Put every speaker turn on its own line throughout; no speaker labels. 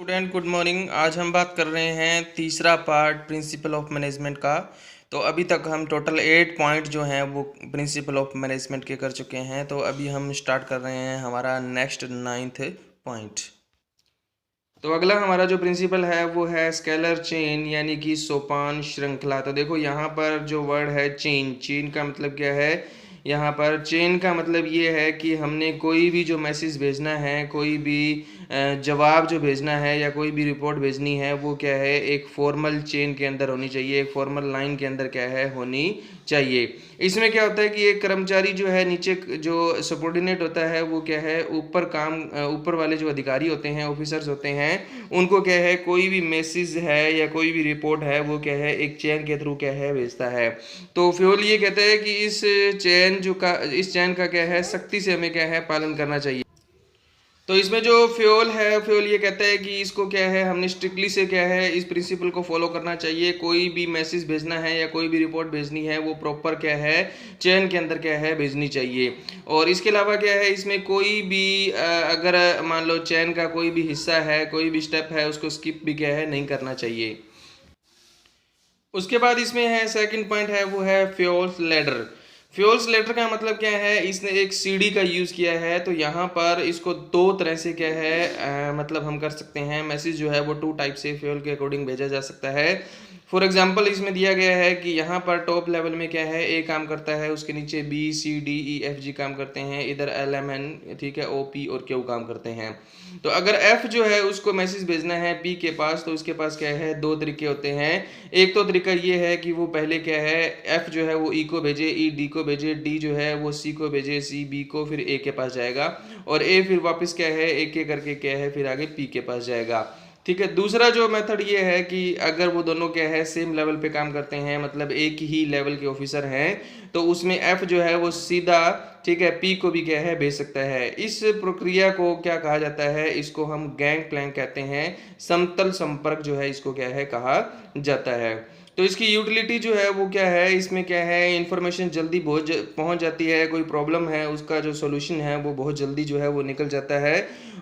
Student good morning. आज हम बात कर रहे हैं तीसरा पार्ट प्रिंसिपल ऑफ मैनेजमेंट का। तो अभी तक हम टोटल 8 पॉइंट जो हैं वो प्रिंसिपल ऑफ मैनेजमेंट के कर चुके हैं। तो अभी हम स्टार्ट कर रहे हैं हमारा नेक्स्ट 9th पॉइंट। तो अगला हमारा जो प्रिंसिपल है वो है स्केलर चेन यानी कि सोपान श्रृंखला। तो देखो यहाँ पर जो वर्ड है चेन, चेन का मतलब क्या है? यहाँ पर चेन का मतलब ये है कि हमने कोई भी जो मैसेज भेजना है, कोई भी जवाब जो भेजना है या कोई भी रिपोर्ट भेजनी है वो क्या है, एक फॉर्मल चेन के अंदर होनी चाहिए, एक फॉर्मल लाइन के अंदर क्या है, होनी चाहिए। इसमें क्या होता है कि एक कर्मचारी जो है नीचे जो सबॉर्डिनेट होता है वो क्या है, ऊपर वाले जो अधिकारी होते हैं, ऑफिसर्स होते हैं, उनको क्या है कोई भी मैसेज है या कोई भी रिपोर्ट है वो क्या है एक चेन के थ्रू क्या है भेजता है। तो फ्योल ये कहता है कि इस चैन का क्या है सख्ती से हमें क्या है पालन करना चाहिए। तो इसमें जो फ्योल ये कहता है कि इसको क्या है हमने स्ट्रिक्टली से क्या है इस प्रिंसिपल को फॉलो करना चाहिए। कोई भी मैसेज भेजना है या कोई भी रिपोर्ट भेजनी है वो प्रॉपर क्या है चेन के अंदर क्या है भेजनी चाहिए। और इसके अलावा क्या है इसमें कोई भी अगर मान लो चेन का कोई भी हिस्सा है, कोई भी स्टेप है, उसको स्किप भी क्या है नहीं करना चाहिए। उसके बाद इसमें है सेकंड पॉइंट है वो है फ्योल्स लेडर। फ्योल्स लेटर का मतलब क्या है, इसने एक सीडी का यूज़ किया है। तो यहाँ पर इसको दो तरह से क्या है मतलब हम कर सकते हैं, मैसेज जो है वो 2 टाइप से फ्योल के अकॉर्डिंग भेजा जा सकता है। फॉर एग्जांपल इसमें दिया गया है कि यहाँ पर टॉप लेवल में क्या है ए काम करता है, उसके नीचे B C D E F G काम करते हैं, इधर एल एम एन ठीक है ओ पी और क्यू काम करते हैं। तो अगर एफ जो है उसको मैसेज भेजना है पी के पास तो उसके पास क्या है दो तरीके होते हैं। एक तो तरीका ये है कि वो पहले क्या है एफ जो है वो ई को भेजे, ई डी को भेजे, डी जो है वो सी को भेजे, सी बी को, फिर ए के पास जाएगा और ए फिर वापस क्या है एक एक करके क्या है फिर आगे पी के पास जाएगा। ठीक है। दूसरा जो मेथड ये है कि अगर वो दोनों क्या है सेम लेवल पे काम करते हैं, मतलब एक ही लेवल के ऑफिसर हैं, तो उसमें एफ जो है वो सीधा ठीक है पी को भी क्या है भेज सकता है। इस प्रक्रिया को क्या कहा जाता है, इसको हम गैंग प्लैंक कहते हैं। समतल संपर्क जो है इसको क्या है कहा जाता है। तो इसकी यूटिलिटी जो है वो क्या है, इसमें क्या है इंफॉर्मेशन जल्दी पहुंच जाती है, कोई प्रॉब्लम है उसका जो सोल्यूशन है वो बहुत जल्दी जो है वो निकल जाता है।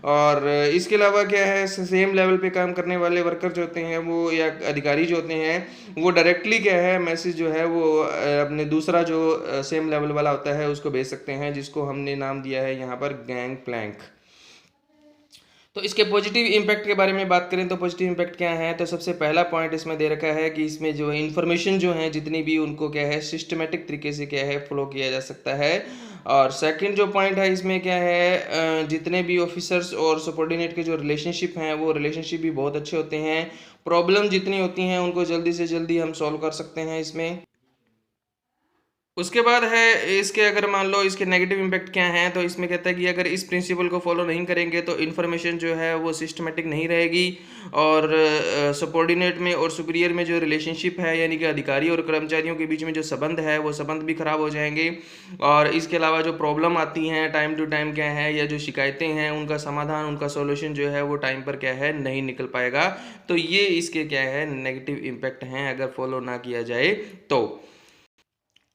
और इसके अलावा क्या है सेम लेवल पे काम करने वाले वर्कर जो होते हैं वो या अधिकारी जो होते हैं वो डायरेक्टली क्या है मैसेज जो है वो अपने दूसरा जो सेम लेवल वाला होता है उसको भेज सकते हैं, जिसको हमने नाम दिया है यहाँ पर गैंग प्लैंक। तो इसके पॉजिटिव इम्पैक्ट के बारे में बात करें तो पॉजिटिव इम्पैक्ट क्या है, तो सबसे पहला पॉइंट इसमें दे रखा है कि इसमें जो इन्फॉर्मेशन जो है जितनी भी उनको क्या है सिस्टमेटिक तरीके से क्या है फॉलो किया जा सकता है। और सेकंड जो पॉइंट है इसमें क्या है जितने भी ऑफिसर्स और सबॉर्डिनेट के जो रिलेशनशिप हैं वो रिलेशनशिप भी बहुत अच्छे होते हैं। प्रॉब्लम जितनी होती हैं उनको जल्दी से जल्दी हम सॉल्व कर सकते हैं इसमें। उसके बाद है इसके अगर मान लो इसके नेगेटिव इम्पैक्ट क्या हैं, तो इसमें कहता है कि अगर इस प्रिंसिपल को फॉलो नहीं करेंगे तो इन्फॉर्मेशन जो है वो सिस्टमेटिक नहीं रहेगी और सबॉर्डिनेट में और सुपीरियर में जो रिलेशनशिप है यानी कि अधिकारी और कर्मचारियों के बीच में जो संबंध है वो संबंध भी खराब हो जाएंगे। और इसके अलावा जो प्रॉब्लम आती हैं टाइम टू टाइम क्या है या जो शिकायतें हैं उनका समाधान उनका सॉल्यूशन जो है वो टाइम पर क्या है नहीं निकल पाएगा। तो ये इसके क्या है नेगेटिव इम्पैक्ट हैं अगर फॉलो ना किया जाए तो।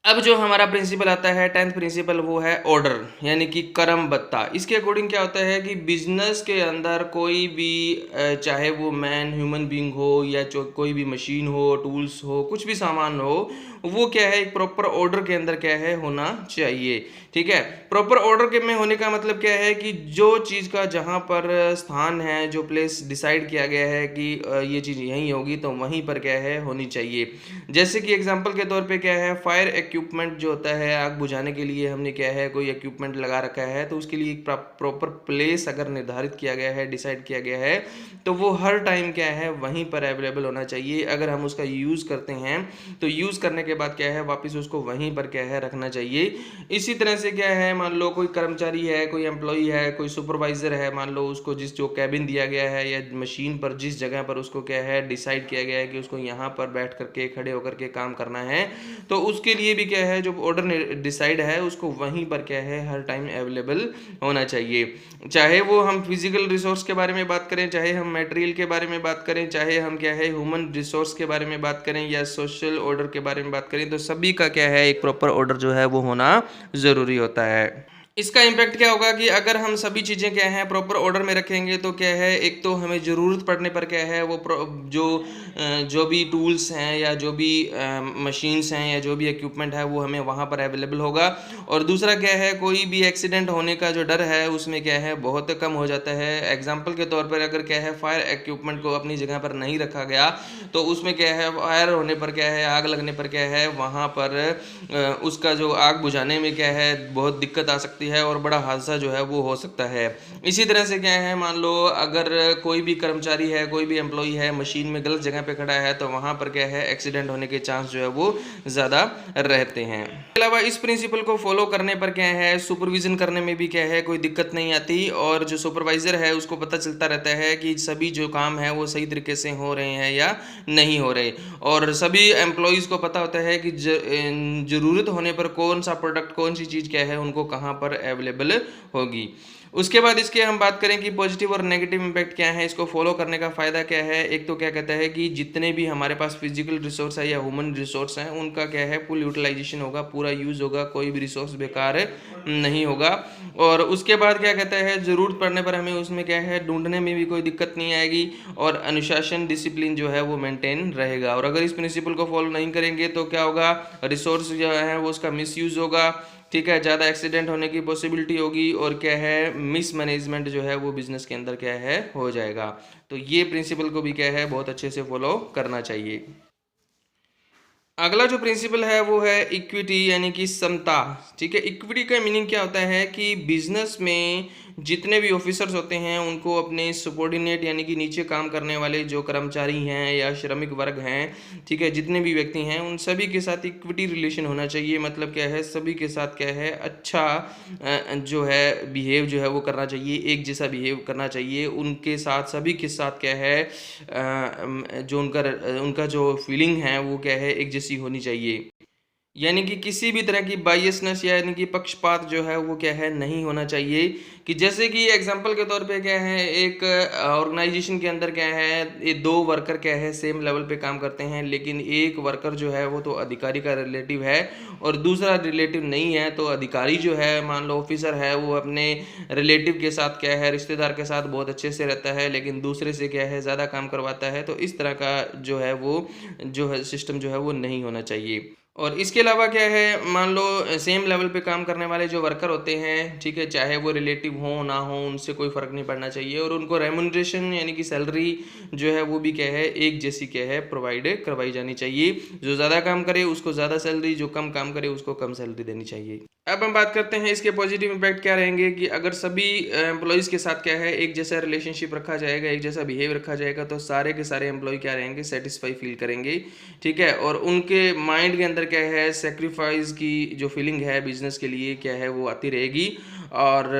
अब जो हमारा प्रिंसिपल आता है 10th प्रिंसिपल वो है ऑर्डर यानी कि क्रमबद्धता। इसके अकॉर्डिंग क्या होता है कि बिजनेस के अंदर कोई भी चाहे वो मैन ह्यूमन बीइंग हो या कोई भी मशीन हो, टूल्स हो, कुछ भी सामान हो, वो क्या है एक प्रॉपर ऑर्डर के अंदर क्या है होना चाहिए। ठीक है। प्रॉपर ऑर्डर के में होने का मतलब क्या है कि जो चीज़ का जहाँ पर स्थान है, जो प्लेस डिसाइड किया गया है कि ये चीज़ यहीं होगी तो वहीं पर क्या है होनी चाहिए। जैसे कि एग्जांपल के तौर पे क्या है फायर इक्विपमेंट जो होता है आग बुझाने के लिए हमने क्या है कोई इक्विपमेंट लगा रखा है, तो उसके लिए एक प्रॉपर प्लेस अगर निर्धारित किया गया है, डिसाइड किया गया है, तो वो हर टाइम क्या है वहीं पर अवेलेबल होना चाहिए। अगर हम उसका यूज़ करते हैं तो यूज़ करने के बाद क्या है वापस उसको वहीं पर क्या है रखना चाहिए। इसी तरह से क्या है मान लो कोई कर्मचारी है, कोई एम्प्लॉई है, कोई सुपरवाइजर है, मान लो उसको जो कैबिन दिया गया है या मशीन पर जिस जगह पर उसको क्या है डिसाइड किया गया है कि उसको यहाँ पर बैठ करके खड़े होकर के काम करना है, तो उसके लिए भी क्या है जो ऑर्डर डिसाइड है उसको वहीं पर क्या है हर टाइम अवेलेबल होना चाहिए। चाहे वो हम फिजिकल रिसोर्स के बारे में बात करें, चाहे हम मटेरियल के बारे में बात करें, चाहे हम क्या है ह्यूमन रिसोर्स के बारे में बात करें या सोशल ऑर्डर के बारे में बात करें, तो सभी का क्या है एक प्रॉपर ऑर्डर जो है वो होना ज़रूरी होता है। इसका इम्पैक्ट क्या होगा कि अगर हम सभी चीज़ें क्या हैं प्रॉपर ऑर्डर में रखेंगे तो क्या है, एक तो हमें ज़रूरत पड़ने पर क्या है वो जो भी टूल्स हैं या जो भी मशीन्स हैं या जो भी इक्विपमेंट है वो हमें वहाँ पर अवेलेबल होगा। और दूसरा क्या है, कोई भी एक्सीडेंट होने का जो डर है उसमें क्या है बहुत कम हो जाता है। एग्जाम्पल के तौर पर अगर क्या है फायर इक्विपमेंट को अपनी जगह पर नहीं रखा गया तो उसमें क्या है फायर होने पर क्या है, आग लगने पर क्या है वहाँ पर उसका जो आग बुझाने में क्या है बहुत दिक्कत आ सकती है और बड़ा हादसा जो है वो हो सकता है। इसी तरह से क्या है, मान लो अगर कोई भी कर्मचारी है, कोई भी एम्प्लॉई है मशीन में गलत जगह पे खड़ा है तो वहाँ पर क्या है एक्सीडेंट होने के चांस जो है वो ज़्यादा रहते हैं। इसके अलावा इस प्रिंसिपल को फॉलो करने पर क्या है सुपरविजन करने में भी क्या है कोई दिक्कत नहीं आती और जो सुपरवाइज़र है उसको पता चलता रहता है कि सभी जो काम है वो सही तरीके से हो रहे हैं या नहीं हो रहे। और सभी एम्प्लॉयज़ को पता होता है कि ज़रूरत होने पर कौन सा प्रोडक्ट, कौन सी चीज़ क्या है उनको कहाँ पर अवेलेबल होगी। उसके बाद इसके हम बात करें कि पॉजिटिव और नेगेटिव इम्पैक्ट क्या है, इसको फॉलो करने का फ़ायदा क्या है। एक तो क्या कहता है कि जितने भी हमारे पास फिजिकल रिसोर्स है या ह्यूमन रिसोर्स हैं उनका क्या है फुल यूटिलाइजेशन होगा, पूरा यूज़ होगा, कोई भी रिसोर्स बेकार नहीं होगा। और उसके बाद क्या कहता है ज़रूरत पड़ने पर हमें उसमें क्या है ढूंढने में भी कोई दिक्कत नहीं आएगी और अनुशासन डिसिप्लिन जो है वो मेंटेन रहेगा। और अगर इस प्रिंसिपल को फॉलो नहीं करेंगे तो क्या होगा, रिसोर्स जो है वो उसका मिसयूज़ होगा, ठीक है, ज़्यादा एक्सीडेंट होने की पॉसिबिलिटी होगी और क्या है मिस मैनेजमेंट जो है वो बिज़नेस के अंदर क्या है हो जाएगा। तो ये प्रिंसिपल को भी क्या है बहुत अच्छे से फॉलो करना चाहिए। अगला जो प्रिंसिपल है वो है इक्विटी यानी कि समता। ठीक है, इक्विटी का मीनिंग क्या होता है कि बिजनेस में जितने भी ऑफिसर्स होते हैं उनको अपने सबॉर्डिनेट यानी कि नीचे काम करने वाले जो कर्मचारी हैं या श्रमिक वर्ग हैं, ठीक है, जितने भी व्यक्ति हैं उन सभी के साथ इक्विटी रिलेशन होना चाहिए। मतलब क्या है, सभी के साथ क्या है अच्छा जो है बिहेव जो है वो करना चाहिए, एक जैसा बिहेव करना चाहिए। उनके साथ सभी के साथ क्या है जो उनका जो फीलिंग है वो क्या है एक जैसी होनी चाहिए। यानी कि किसी भी तरह की बायसनेस यानी कि पक्षपात जो है वो क्या है नहीं होना चाहिए। कि जैसे कि एग्जांपल के तौर पे क्या है एक ऑर्गेनाइजेशन के अंदर क्या है ये दो वर्कर क्या है सेम लेवल पे काम करते हैं, लेकिन एक वर्कर जो है वो तो अधिकारी का रिलेटिव है और दूसरा रिलेटिव नहीं है। तो अधिकारी जो है मान लो ऑफिसर है वो अपने रिलेटिव के साथ क्या है रिश्तेदार के साथ बहुत अच्छे से रहता है लेकिन दूसरे से क्या है ज़्यादा काम करवाता है। तो इस तरह का जो है वो जो है सिस्टम जो है वो नहीं होना चाहिए। और इसके अलावा क्या है, मान लो सेम लेवल पे काम करने वाले जो वर्कर होते हैं, ठीक है, चाहे वो रिलेटिव हो ना हो उनसे कोई फ़र्क नहीं पड़ना चाहिए और उनको रेमुनरेशन यानी कि सैलरी जो है वो भी क्या है एक जैसी क्या है प्रोवाइड करवाई जानी चाहिए। जो ज़्यादा काम करे उसको ज़्यादा सैलरी, जो कम काम करे उसको कम सैलरी देनी चाहिए। अब हम बात करते हैं इसके पॉजिटिव इम्पैक्ट क्या रहेंगे कि अगर सभी एम्प्लॉयज़ के साथ क्या है एक जैसा रिलेशनशिप रखा जाएगा, एक जैसा बिहेव रखा जाएगा तो सारे के सारे एम्प्लॉय क्या रहेंगे सेटिस्फाई फील करेंगे, ठीक है। और उनके माइंड के अंदर क्या है सेक्रीफाइस की जो फीलिंग है बिजनेस के लिए क्या है वो आती रहेगी और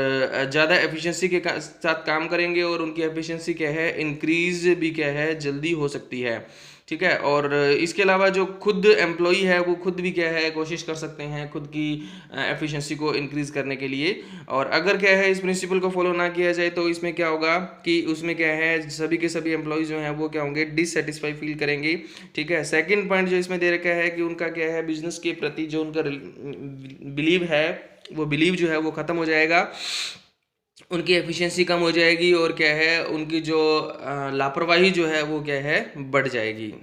ज़्यादा एफिशिएंसी के साथ काम करेंगे और उनकी एफिशिएंसी क्या है इंक्रीज भी क्या है जल्दी हो सकती है, ठीक है। और इसके अलावा जो खुद एम्प्लॉई है वो खुद भी क्या है कोशिश कर सकते हैं खुद की एफिशिएंसी को इंक्रीज़ करने के लिए। और अगर क्या है इस प्रिंसिपल को फॉलो ना किया जाए तो इसमें क्या होगा कि उसमें क्या है सभी के सभी एम्प्लॉयज़ जो हैं वो क्या होंगे डिससेटिस्फाई फील करेंगे, ठीक है। सेकंड पॉइंट जो इसमें दे रखा है कि उनका क्या है बिजनेस के प्रति जो उनका बिलीव है वो बिलीव जो है वो ख़त्म हो जाएगा, उनकी एफिशिएंसी कम हो जाएगी और क्या है उनकी जो लापरवाही जो है वो क्या है बढ़ जाएगी।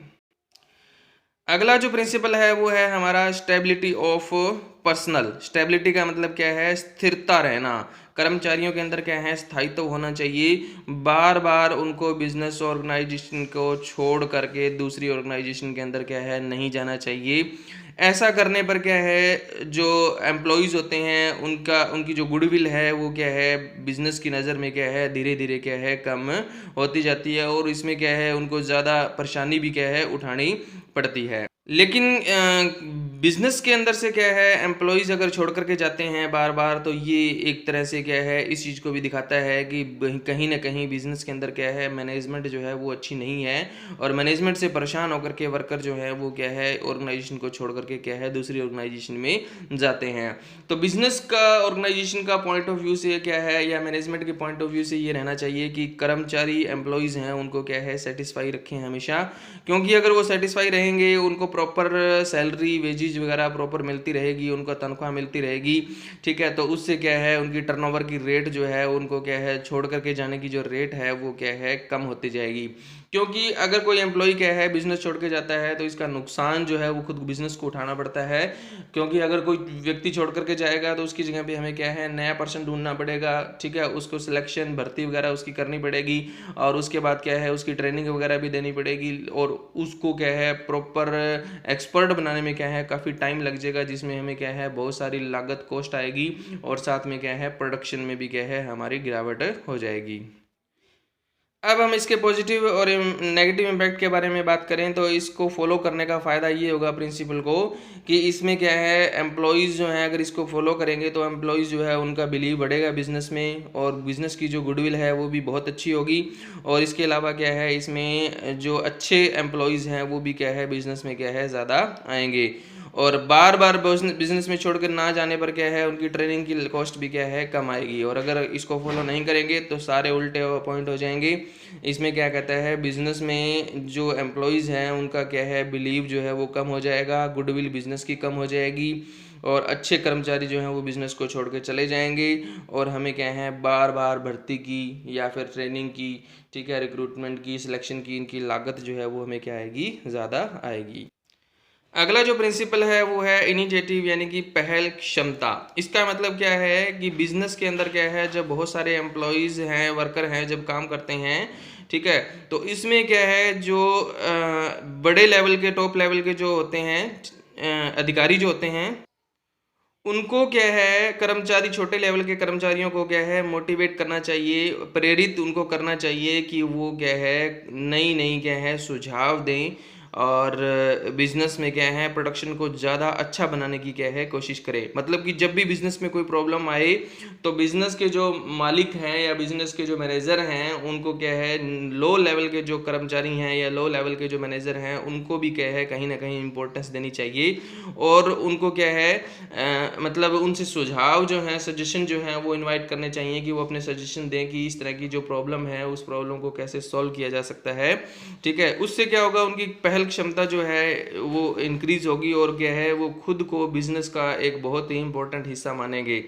अगला जो प्रिंसिपल है वो है हमारा स्टेबिलिटी ऑफ पर्सनल। स्टेबिलिटी का मतलब क्या है स्थिरता रहना, कर्मचारियों के अंदर क्या है स्थायित्व होना चाहिए। बार बार उनको बिजनेस ऑर्गेनाइजेशन को छोड़ करके दूसरी ऑर्गेनाइजेशन के अंदर क्या है नहीं जाना चाहिए। ऐसा करने पर क्या है जो एम्प्लॉयज़ होते हैं उनकी जो गुडविल है वो क्या है बिजनेस की नज़र में क्या है धीरे धीरे क्या है कम होती जाती है और इसमें क्या है उनको ज़्यादा परेशानी भी क्या है उठानी पड़ती है। लेकिन बिजनेस के अंदर से क्या है एम्प्लॉयज़ अगर छोड़ करके जाते हैं बार बार तो ये एक तरह से क्या है इस चीज़ को भी दिखाता है कि कहीं ना कहीं बिजनेस के अंदर क्या है मैनेजमेंट जो है वो अच्छी नहीं है और मैनेजमेंट से परेशान होकर के वर्कर जो है वो क्या है ऑर्गेनाइजेशन को छोड़ करके क्या है दूसरी ऑर्गेनाइजेशन में जाते हैं। तो बिजनेस का ऑर्गेनाइजेशन का पॉइंट ऑफ व्यू से क्या है या मैनेजमेंट के पॉइंट ऑफ व्यू से ये रहना चाहिए कि कर्मचारी एम्प्लॉयज़ हैं उनको क्या है सेटिस्फाई रखें हमेशा, क्योंकि अगर वो सेटिस्फाई रहेंगे उनको प्रॉपर सैलरी वेजेज वगैरह प्रॉपर मिलती रहेगी, उनको तनख्वाह मिलती रहेगी, ठीक है, तो उससे क्या है उनकी टर्नओवर की रेट जो है उनको क्या है छोड़ करके जाने की जो रेट है वो क्या है कम होती जाएगी। क्योंकि अगर कोई एम्प्लॉय क्या है बिजनेस छोड़ के जाता है तो इसका नुकसान जो है वो खुद बिजनेस को उठाना पड़ता है। क्योंकि अगर कोई व्यक्ति छोड़ करके जाएगा तो उसकी जगह पे हमें क्या है नया पर्सन ढूंढना पड़ेगा, ठीक है, उसको सिलेक्शन भर्ती वगैरह उसकी करनी पड़ेगी और उसके बाद क्या है उसकी ट्रेनिंग वगैरह भी देनी पड़ेगी और उसको क्या है प्रॉपर एक्सपर्ट बनाने में क्या है काफ़ी टाइम लग जाएगा, जिसमें हमें क्या है बहुत सारी लागत कॉस्ट आएगी और साथ में क्या है प्रोडक्शन में भी क्या है हमारी गिरावट हो जाएगी। अब हम इसके पॉजिटिव और नेगेटिव इम्पैक्ट के बारे में बात करें तो इसको फॉलो करने का फ़ायदा ये होगा प्रिंसिपल को कि इसमें क्या है एम्प्लॉयज़ जो हैं अगर इसको फॉलो करेंगे तो एम्प्लॉयज़ जो है उनका बिलीव बढ़ेगा बिज़नेस में और बिज़नेस की जो गुडविल है वो भी बहुत अच्छी होगी। और इसके अलावा क्या है इसमें जो अच्छे एम्प्लॉयज़ हैं वो भी क्या है बिज़नेस में क्या है ज़्यादा आएंगे और बार बार बिजनेस में छोड़कर ना जाने पर क्या है उनकी ट्रेनिंग की कॉस्ट भी क्या है कम आएगी। और अगर इसको फॉलो नहीं करेंगे तो सारे उल्टे पॉइंट हो जाएंगे। इसमें क्या कहता है बिजनेस में जो एम्प्लॉयज़ हैं उनका क्या है बिलीव जो है वो कम हो जाएगा, गुडविल बिजनेस की कम हो जाएगी और अच्छे कर्मचारी जो हैं वो बिज़नेस को छोड़ के चले जाएंगे और हमें क्या है बार बार भर्ती की या फिर ट्रेनिंग की, ठीक है, रिक्रूटमेंट की, सिलेक्शन की इनकी लागत जो है वो हमें क्या आएगी ज़्यादा आएगी। अगला जो प्रिंसिपल है वो है इनिशिएटिव यानी कि पहल क्षमता। इसका मतलब क्या है कि बिजनेस के अंदर क्या है जब बहुत सारे एम्प्लॉयज़ हैं वर्कर हैं जब काम करते हैं, ठीक है, तो इसमें क्या है जो बड़े लेवल के टॉप लेवल के जो होते हैं अधिकारी जो होते हैं उनको क्या है कर्मचारी छोटे लेवल के कर्मचारियों को क्या है मोटिवेट करना चाहिए, प्रेरित उनको करना चाहिए कि वो क्या है नई नई क्या है सुझाव दें और बिजनेस में क्या है प्रोडक्शन को ज़्यादा अच्छा बनाने की क्या है कोशिश करें। मतलब कि जब भी बिजनेस में कोई प्रॉब्लम आए तो बिजनेस के जो मालिक हैं या बिजनेस के जो मैनेजर हैं उनको क्या है लो लेवल के जो कर्मचारी हैं या लो लेवल के जो मैनेजर हैं उनको भी क्या है कहीं ना कहीं इम्पोर्टेंस देनी चाहिए और उनको क्या है मतलब उनसे सुझाव जो हैं सजेशन जो हैं वो इनवाइट करने चाहिए कि वो अपने सजेशन दें कि इस तरह की जो प्रॉब्लम है उस प्रॉब्लम को कैसे सॉल्व किया जा सकता है, ठीक है। उससे क्या होगा उनकी पहल क्षमता जो है वो इंक्रीज होगी और क्या है वो खुद को बिजनेस का एक बहुत ही इंपॉर्टेंट हिस्सा मानेंगे।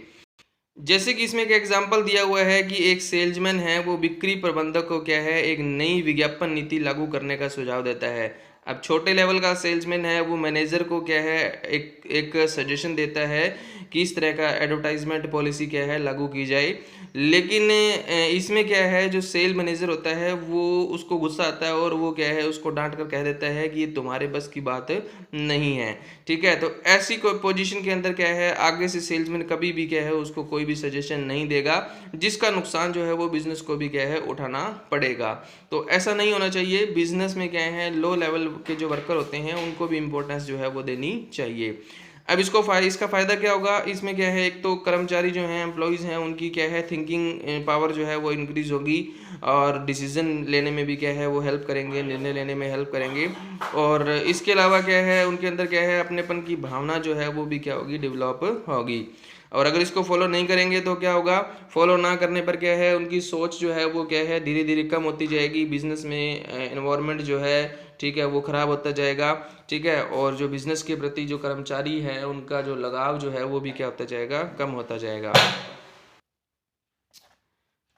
जैसे कि इसमें एक एग्जांपल दिया हुआ है कि एक सेल्समैन है वो बिक्री प्रबंधक को क्या है एक नई विज्ञापन नीति लागू करने का सुझाव देता है। अब छोटे लेवल का सेल्समैन है वो मैनेजर को क्या है एक सजेशन देता है कि इस तरह का एडवर्टाइजमेंट पॉलिसी क्या है लागू की जाए। लेकिन इसमें क्या है जो सेल मैनेजर होता है वो उसको गुस्सा आता है और वो क्या है उसको डांट कर कह देता है कि ये तुम्हारे बस की बात नहीं है, ठीक है। तो ऐसी कोई पोजीशन के अंदर क्या है आगे से सेल्समैन कभी भी क्या है उसको कोई भी सजेशन नहीं देगा जिसका नुकसान जो है वो बिजनेस को भी क्या है उठाना पड़ेगा। तो ऐसा नहीं होना चाहिए। बिजनेस में क्या है लो लेवल के जो वर्कर होते हैं उनको भी इम्पोर्टेंस जो है वो देनी चाहिए। अब इसका फ़ायदा क्या होगा, इसमें क्या है एक तो कर्मचारी जो हैं एम्प्लॉयज़ हैं उनकी क्या है थिंकिंग पावर जो है वो इंक्रीज़ होगी और डिसीज़न लेने में भी क्या है वो हेल्प करेंगे, निर्णय लेने में हेल्प करेंगे। और इसके अलावा क्या है उनके अंदर क्या है अपनेपन की भावना जो है वो भी क्या होगी डेवलप होगी। और अगर इसको फॉलो नहीं करेंगे तो क्या होगा, फॉलो ना करने पर क्या है उनकी सोच जो है वो क्या है धीरे धीरे कम होती जाएगी, बिजनेस में एनवायरनमेंट जो है, ठीक है, वो ख़राब होता जाएगा, ठीक है। और जो बिज़नेस के प्रति जो कर्मचारी हैं उनका जो लगाव जो है वो भी क्या होता जाएगा कम होता जाएगा।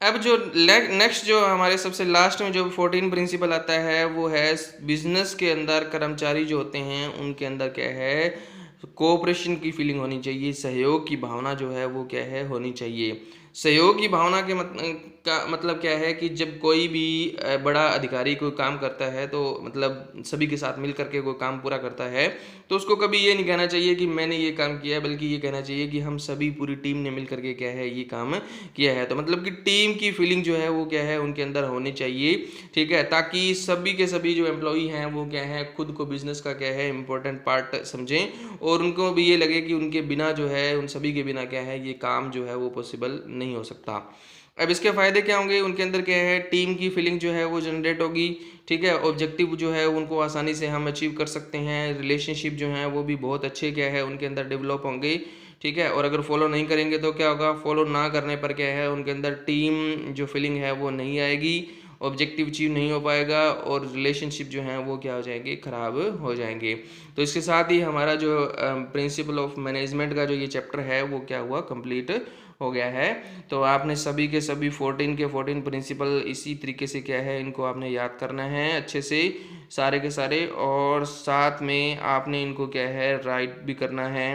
अब जो नेक्स्ट जो हमारे सबसे लास्ट में जो 14 प्रिंसिपल आता है वो है बिजनेस के अंदर कर्मचारी जो होते हैं उनके अंदर क्या है कोऑपरेशन की फीलिंग होनी चाहिए, सहयोग की भावना जो है वो क्या है होनी चाहिए। सहयोग की भावना के का मतलब क्या है कि जब कोई भी बड़ा अधिकारी कोई काम करता है तो मतलब सभी के साथ मिल करके कोई काम पूरा करता है तो उसको कभी ये नहीं कहना चाहिए कि मैंने ये काम किया है, बल्कि ये कहना चाहिए कि हम सभी पूरी टीम ने मिल करके क्या है ये काम किया है। तो मतलब कि टीम की फीलिंग जो है वो क्या है उनके अंदर होनी चाहिए, ठीक है, ताकि सभी के सभी जो एम्प्लॉई हैं वो क्या है खुद को बिजनेस का क्या है इंपॉर्टेंट पार्ट समझें और उनको भी ये लगे कि उनके बिना जो है उन सभी के बिना क्या है ये काम जो है वो पॉसिबल नहीं हो सकता। अब इसके फ़ायदे क्या होंगे, उनके अंदर क्या है टीम की फीलिंग जो है वो जनरेट होगी, ठीक है, ऑब्जेक्टिव जो है उनको आसानी से हम अचीव कर सकते हैं, रिलेशनशिप जो है वो भी बहुत अच्छे क्या है उनके अंदर डेवलप होंगे, ठीक है। और अगर फॉलो नहीं करेंगे तो क्या होगा, फॉलो ना करने पर क्या है उनके अंदर टीम जो फीलिंग है वो नहीं आएगी ऑब्जेक्टिव अचीव नहीं हो पाएगा और रिलेशनशिप जो हैं वो क्या हो जाएंगे, ख़राब हो जाएंगे। तो इसके साथ ही हमारा जो प्रिंसिपल ऑफ मैनेजमेंट का जो ये चैप्टर है वो क्या हुआ, कंप्लीट हो गया है। तो आपने सभी के सभी 14 के 14 प्रिंसिपल इसी तरीके से क्या है, इनको आपने याद करना है अच्छे से सारे के सारे, और साथ में आपने इनको क्या है राइट भी करना है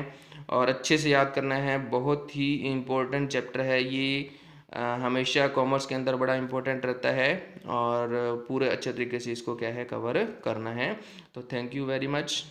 और अच्छे से याद करना है। बहुत ही इम्पोर्टेंट चैप्टर है ये, हमेशा कॉमर्स के अंदर बड़ा इम्पोर्टेंट रहता है और पूरे अच्छे तरीके से इसको क्या है कवर करना है। तो थैंक यू वेरी मच।